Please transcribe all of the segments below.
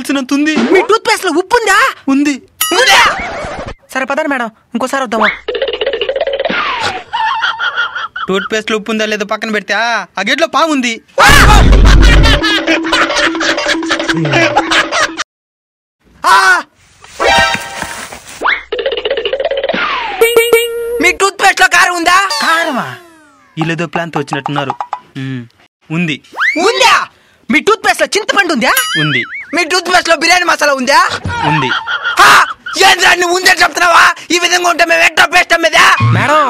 కావాల్సినంత ఉంది. మీ tooth paste లో ఉప్పు ఉందా? ఉంది. సరే పదండి మేడం, ఇంకోసారి వద్దామా? టూత్ పేస్ట్ లో ఉప్పు ఉందా లేదో పక్కన పెడితే ఆ గేట్లో పాము ఉంది. మీ టూత్ పేస్ట్ లో కారం ఉందా? కారమా? వీళ్ళేదో ప్లాన్ తో వచ్చినట్టున్నారు. ఉంది. ఉందా? మీ టూత్ పేస్ట్ లో చింతపండు ఉందా? ఉంది. మీ టూత్ పేస్ట్ లో బిర్యానీ మసాలా ఉందా? ఉంది. ఏంద్రాన్ని ఉందని చెప్తున్నావా? ఈ విధంగా ఉంటే మేము ఎట్లా పేస్ట్ అమ్మేదా? మేడం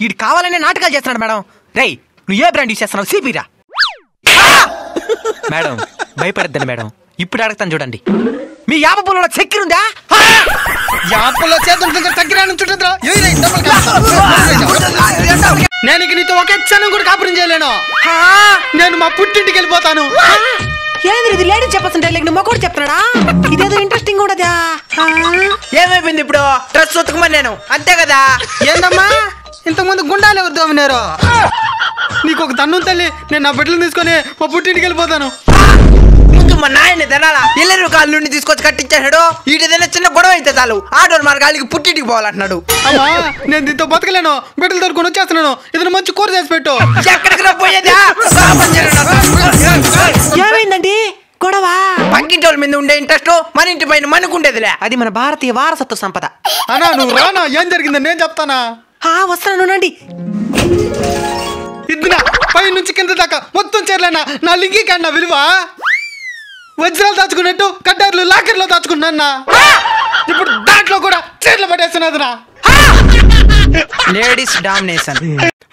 వీడు కావాలనే నాటకాలు చేస్తున్నాడు మేడం. రేయ్ నువ్వు ఏ బ్రాండ్ యూస్ చేస్తున్నావు? సిపిరా. మేడం భయపడద్దండి మేడం, ఇప్పుడు అడుగుతాను చూడండి. మీ యాప పొలంలో చక్కెర ఉందా? యాపలో నేను ఇక నీతో ఒక క్షణం కూడా కాపురం చేయలేను. నేను మా పుట్టింటికి వెళ్ళిపోతాను. ఏంది ఇది లేడీ చెప్పొస్తుంటే నువ్వు మొక్కడు చెప్తున్నాడా? ఇదేదో ఇంట్రెస్టింగ్ కూడా. ఏమైపోయింది ఇప్పుడు? డ్రెస్ ఉతకమని నేను అంతే కదా. ఏందమ్మా ఇంతకుముందు గుండాలు ఎవరు దోమినారు? నీకు ఒక తన్ను తల్లి, నేను నా బిడ్డలు తీసుకొని మా పుట్టింటికి వెళ్ళిపోతాను. ముందు మా నాయన తినాలా? ఇల్లరు కాళ్ళ నుండి తీసుకొచ్చి కట్టించాడు. వీటిదైనా చిన్న గొడవ అయితే చాలు ఆడోళ్ళు మన గాలికి పుట్టింటికి పోవాలంటున్నాడు. అమ్మా నేను దీంతో బతకలేను, బిడ్డలు దొరుకుని వచ్చేస్తున్నాను. ఏదైనా మంచి కూర చేసి పెట్టు. ఎక్కడికి పోయేదా? ఏమైందండి గొడవ? పక్కింటి వాళ్ళ మీద ఉండే ఇంట్రెస్ట్ మన ఇంటి పైన మనకుండేదిలే. అది మన భారతీయ వారసత్వ సంపద. అన్నా నువ్వు రానా, ఏం జరిగిందని నేను చెప్తానా? వస్తాను. ఇద్దునా పై నుంచి కింద దాకా మొత్తం చేరలేనా? నా లింగి కన్నా విలువ వజ్రాలు దాచుకున్నట్టు కడ్డార్లు లాకర్లో దాచుకున్నా. ఇప్పుడు దాంట్లో కూడా చీరలు పట్టేస్తున్నదిరా. Ladies domination.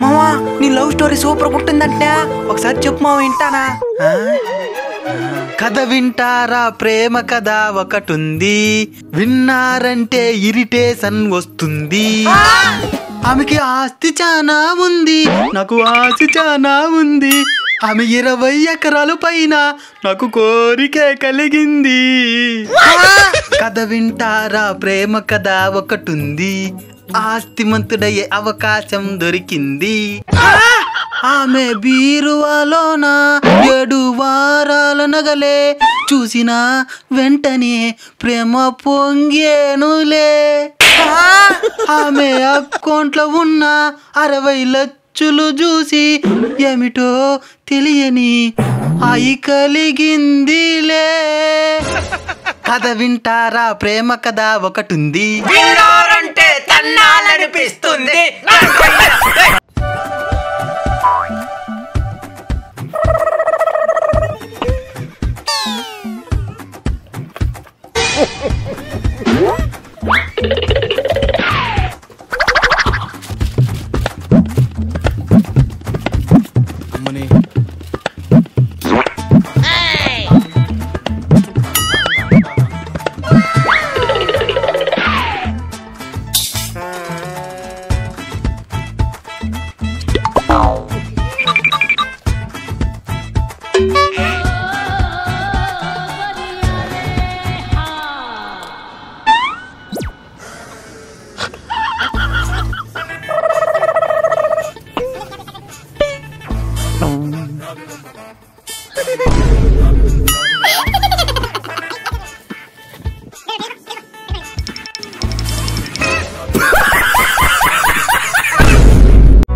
మామా నీ లవ్ స్టోరీ సూపర్ ఉంటుందంటే ఒకసారి చెప్పు మామ, వింటానా? కథ వింటారా? ప్రేమ కథ ఒకటుంది, విన్నారంటే ఇరిటేషన్ వస్తుంది. ఆమెకి ఆస్తి చానా ఉంది, నాకు ఆస్తి చానా ఉంది. ఆమె 20 ఎకరాలు పైన, నాకు కోరికే కలిగింది. కథ వింటారా? ప్రేమ కథ ఒకటుంది, ఆస్తిమంతుడయ్యే అవకాశం దొరికింది. ఆమె బీరువాలోన 7 వారాల నగలే చూసిన వెంటనే ప్రేమ పొంగేనులే. ఆమె అకౌంట్లో ఉన్న 60 లక్షలు చూసి ఏమిటో తెలియని అయి కలిగిందిలే. కథ వింటారా? ప్రేమ కథ ఒకటుంది, విన్నారంటే తన్నాలనిపిస్తుంది.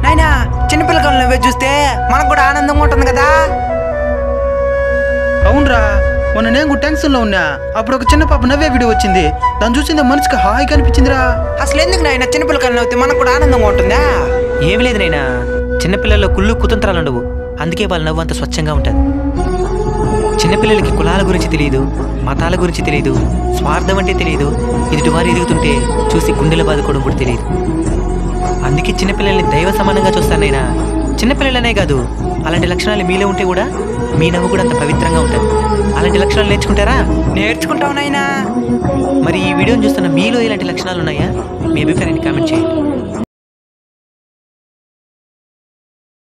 నాయనా చిన్నపిల్లకాయలు నువ్వే చూస్తే మనకు కూడా ఆనందంగా ఉంటుంది కదా. అవునరా, మొన్న నేను టెన్షన్ లో ఉన్నా, అప్పుడు ఒక చిన్న పాప నవ్వే వీడియో వచ్చింది. దాన్ని చూసిందే మనసుకి హాయిగా అనిపించిందిరా. అసలు ఎందుకు నాయన చిన్నపిల్లకాయలు నవ్వుతే మనకు కూడా ఆనందంగా ఉంటుందా? ఏమి లేదు నైనా, చిన్నపిల్లల్లో కుళ్ళు కుతంత్రాలు ఉండవు, అందుకే వాళ్ళ నవ్వు అంత స్వచ్ఛంగా ఉంటుంది. చిన్నపిల్లలకి కులాల గురించి తెలియదు, మతాల గురించి తెలియదు, స్వార్థం అంటే తెలియదు, ఎదుటివారు ఎదుగుతుంటే చూసి గుండెల బాదుకోవడం కూడా తెలియదు. అందుకే చిన్నపిల్లల్ని దైవ సమానంగా చూస్తానైనా. చిన్నపిల్లలనే కాదు, అలాంటి లక్షణాలు మీలో ఉంటే కూడా మీ నవ్వు కూడా అంత పవిత్రంగా ఉంటుంది. అలాంటి లక్షణాలు నేర్చుకుంటారా? నేర్చుకుంటావు నాయనా. మరి ఈ వీడియోని చూస్తున్న మీలో ఇలాంటి లక్షణాలు ఉన్నాయా? మీ అభిప్రాయాన్ని కామెంట్ చేయండి.